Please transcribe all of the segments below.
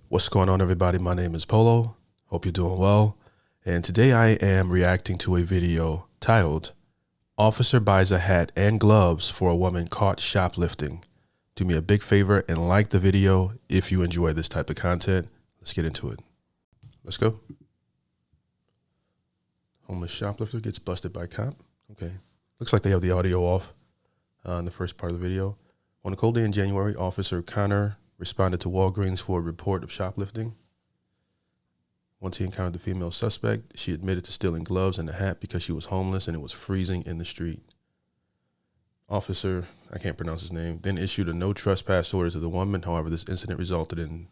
What's going on, everybody? My name is Polo. Hope you're doing well. And today I am reacting to a video titled, Officer Buys a Hat and Gloves for a Woman Caught Shoplifting. Do me a big favor and like the video if you enjoy this type of content. Let's get into it. Let's go. Homeless shoplifter gets busted by cop. Okay. Looks like they have the audio off in the first part of the video. On a cold day in January, Officer Connor responded to Walgreens for a report of shoplifting. Once he encountered the female suspect, she admitted to stealing gloves and a hat because she was homeless and it was freezing in the street. Officer, I can't pronounce his name, then issued a no trespass order to the woman. However, this incident resulted in,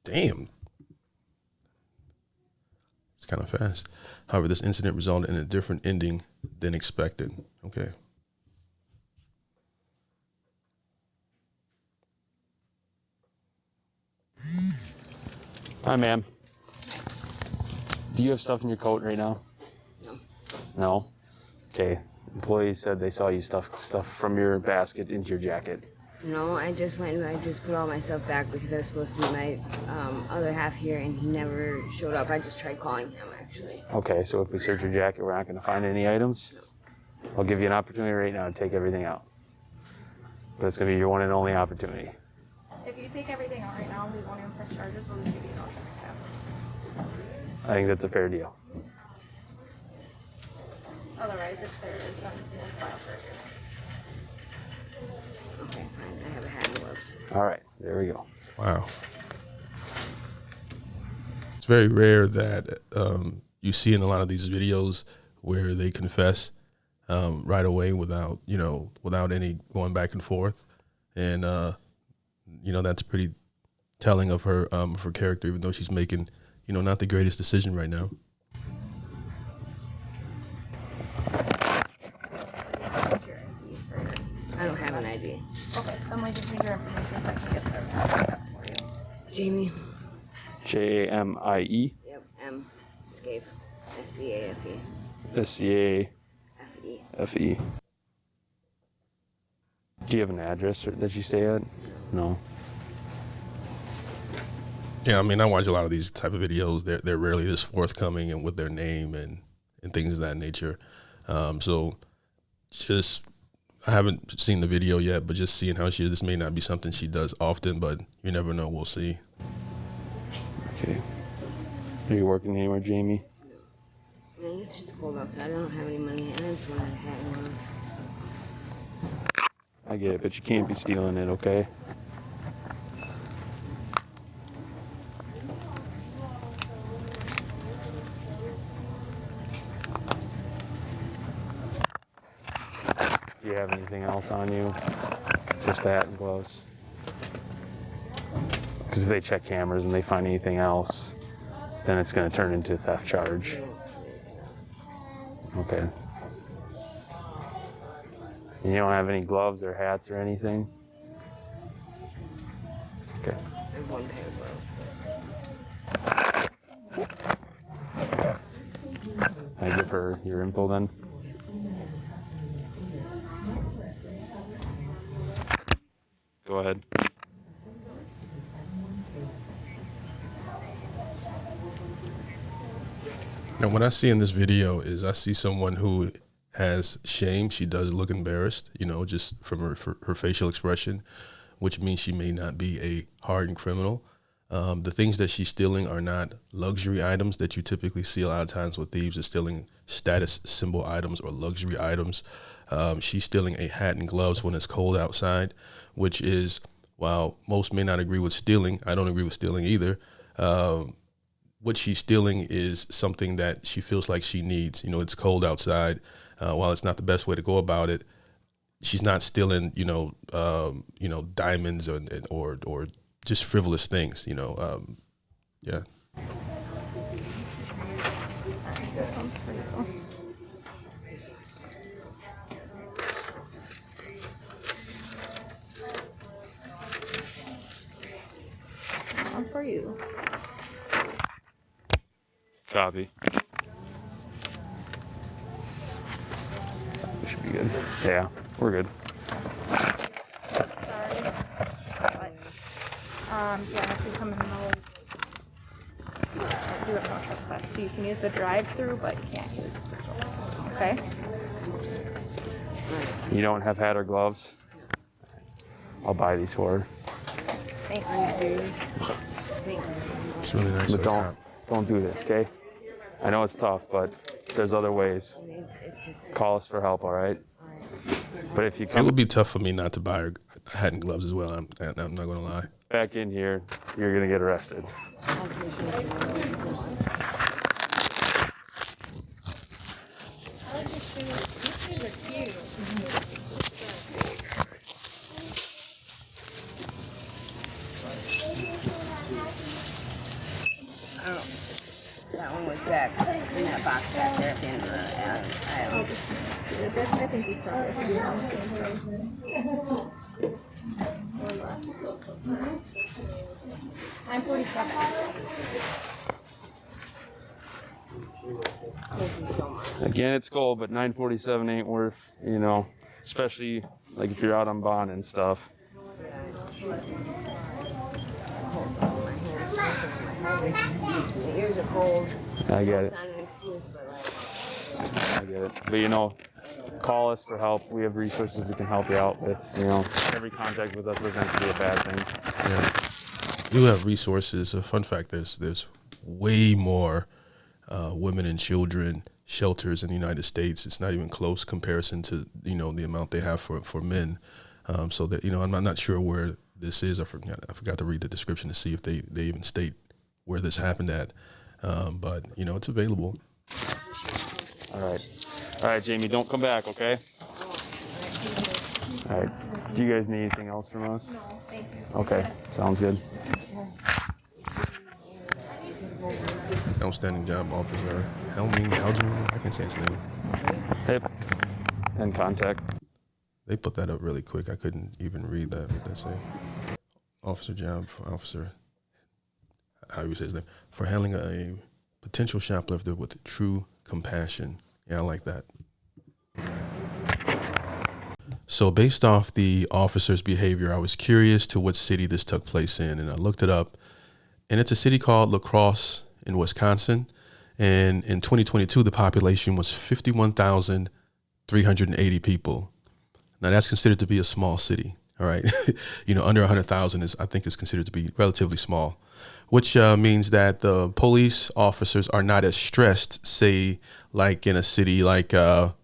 damn, it's kind of fast. However, this incident resulted in a different ending than expected. Okay. Hi, ma'am. Do you have stuff in your coat right now? No. No? Okay. Employees said they saw you stuff from your basket into your jacket. No, I just put all my stuff back because I was supposed to be my other half here and he never showed up. I just tried calling him, actually. Okay, so if we search your jacket, we're not going to find any items? No. I'll give you an opportunity right now to take everything out. But it's going to be your one and only opportunity. If you take everything out right now, we won't even press charges. We'll just give you no trespass. I think that's a fair deal. Otherwise, if there is, then we'll file charges. Okay, fine. I have a hat and gloves. All right, there we go. Wow. It's very rare that you see in a lot of these videos where they confess right away without any going back and forth. And, that's pretty telling of her character, even though she's making, not the greatest decision right now. I don't have an ID. Okay, then we just need your information so I can get the test for you. Jamie. Jamie. Yep, M. Scape. S-C-A-F-E. S-C-A-F-E. F-E. Do you have an address that you stay at? No. Yeah, I mean, I watch a lot of these type of videos. They're rarely this forthcoming and with their name and things of that nature. So just, I haven't seen the video yet, but just seeing how this may not be something she does often, but you never know. We'll see. Okay. Are you working anywhere, Jamie? No. Man, it's just cold outside. I don't have any money. I just wanted a hat and gloves. I get it, but you can't be stealing it, okay? Do you have anything else on you? Just that and gloves? Because if they check cameras and they find anything else, then it's going to turn into a theft charge. Okay. And you don't have any gloves or hats or anything? Okay. I have one pair of gloves. Can I give her your info then? Go ahead. Now, what I see in this video is I see someone who has shame. She does look embarrassed, just from her facial expression, which means she may not be a hardened criminal. The things that she's stealing are not luxury items that you typically see a lot of times with thieves. Are stealing status symbol items or luxury items. She's stealing a hat and gloves when it's cold outside, which is, while most may not agree with stealing, I don't agree with stealing either. What she's stealing is something that she feels like she needs. It's cold outside. While it's not the best way to go about it, she's not stealing, diamonds or just frivolous things. Yeah. This one's for you. That one's for you. Copy. We should be good. Yeah, we're good. Sorry. But, yeah, if you come in the middle do have no trespass, so you can use the drive-through, but you can't use the store. Okay? You don't have hat or gloves? I'll buy these for her. Thank Are you serious? Thank you. It's really nice But of the cop. don't do this, okay? I know it's tough, but there's other ways. I mean, it's just. Call us for help, all right? But if you It come would be tough for me not to buy her a hat and gloves as well. I'm not going to lie. back in here, you're gonna get arrested. I appreciate you. Thank you so much. That one was back in that box back there at the end of the aisle. I think he's probably. 947. Thank you so much. Again, it's gold, but 947 ain't worth, especially like if you're out on bond and stuff. My ears are cold. I get it. It's not an excuse, but like. I get it. But call us for help. We have resources we can help you out with. Every contact with us doesn't have to be a bad thing. Yeah. You have resources. A fun fact: there's way more women and children shelters in the United States. It's not even close comparison to the amount they have for men. So that I'm not sure where this is. I forgot to read the description to see if they even state where this happened at. But it's available. All right, Jamie, don't come back, okay? All right. Do you guys need anything else from us? No, thank you. Okay, sounds good. Outstanding job, Officer Helming. I can't say his name. Hey, and contact. They put that up really quick. I couldn't even read that. What that say? Officer job for officer. How do you say his name? For handling a potential shoplifter with true compassion. Yeah, I like that. So based off the officer's behavior, I was curious to what city this took place in, and I looked it up. And it's a city called La Crosse in Wisconsin. And in 2022, the population was 51,380 people. Now that's considered to be a small city. All right. Under 100,000 I think is considered to be relatively small, which means that the police officers are not as stressed, say, like in a city like, or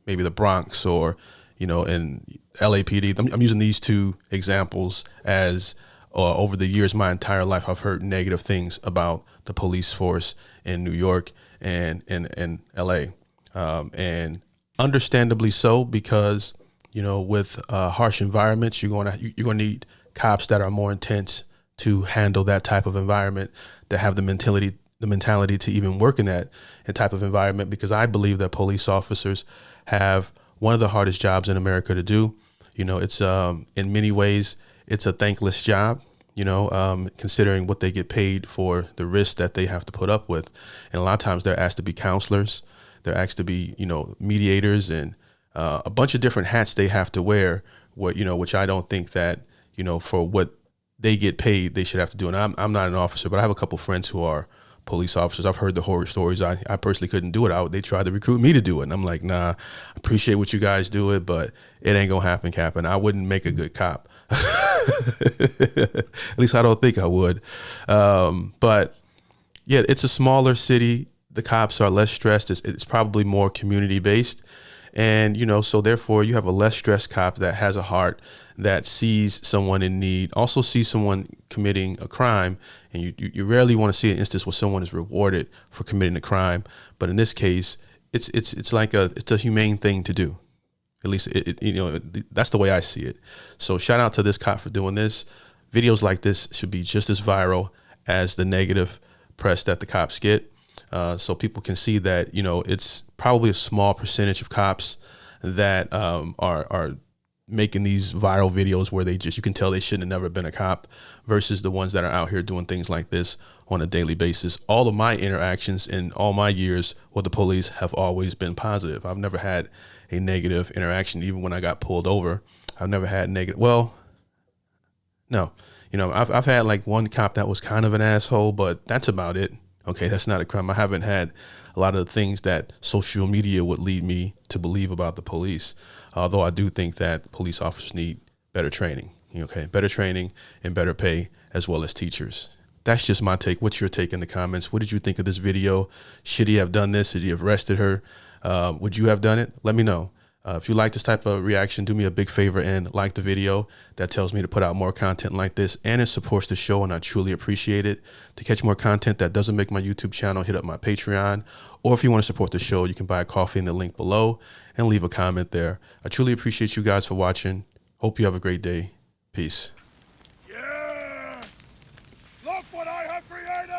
maybe the Bronx or, in LAPD. I'm using these two examples as over the years, my entire life, I've heard negative things about the police force in New York and in LA. And understandably so, because, with harsh environments, you're going to need cops that are more intense to handle that type of environment, that have the mentality to even work in that type of environment, because I believe that police officers have one of the hardest jobs in America to do. It's in many ways, it's a thankless job, considering what they get paid for the risks that they have to put up with. And a lot of times they're asked to be counselors. They're asked to be, mediators, and a bunch of different hats they have to wear, which I don't think that, for what they get paid, they should have to do. And I'm not an officer, but I have a couple friends who are police officers. I've heard the horror stories. I personally couldn't do it. They tried to recruit me to do it. And I'm like, nah, I appreciate what you guys do it, but it ain't gonna happen, Captain. I wouldn't make a good cop. At least I don't think I would. But yeah, it's a smaller city. The cops are less stressed. It's probably more community based. And, so therefore you have a less stressed cop that has a heart, that sees someone in need, also sees someone committing a crime. And you rarely want to see an instance where someone is rewarded for committing a crime. But in this case, it's like it's a humane thing to do. At least, that's the way I see it. So shout out to this cop for doing this. Videos like this should be just as viral as the negative press that the cops get. So people can see that, it's probably a small percentage of cops that are making these viral videos where you can tell they shouldn't have never been a cop, versus the ones that are out here doing things like this on a daily basis. All of my interactions in all my years with the police have always been positive. I've never had a negative interaction. Even when I got pulled over, I've never had negative. Well, no, I've had like one cop that was kind of an asshole, but that's about it. Okay, that's not a crime. I haven't had a lot of the things that social media would lead me to believe about the police. Although I do think that police officers need better training. Okay, better training and better pay, as well as teachers. That's just my take. What's your take in the comments? What did you think of this video? Should he have done this? Should he have arrested her? Would you have done it? Let me know. If you like this type of reaction, do me a big favor and like the video. That tells me to put out more content like this, and it supports the show, and I truly appreciate it. To catch more content that doesn't make my YouTube channel, hit up my Patreon. Or if you want to support the show, you can buy a coffee in the link below and leave a comment there. I truly appreciate you guys for watching. Hope you have a great day. Peace. Yeah! Look what I have created!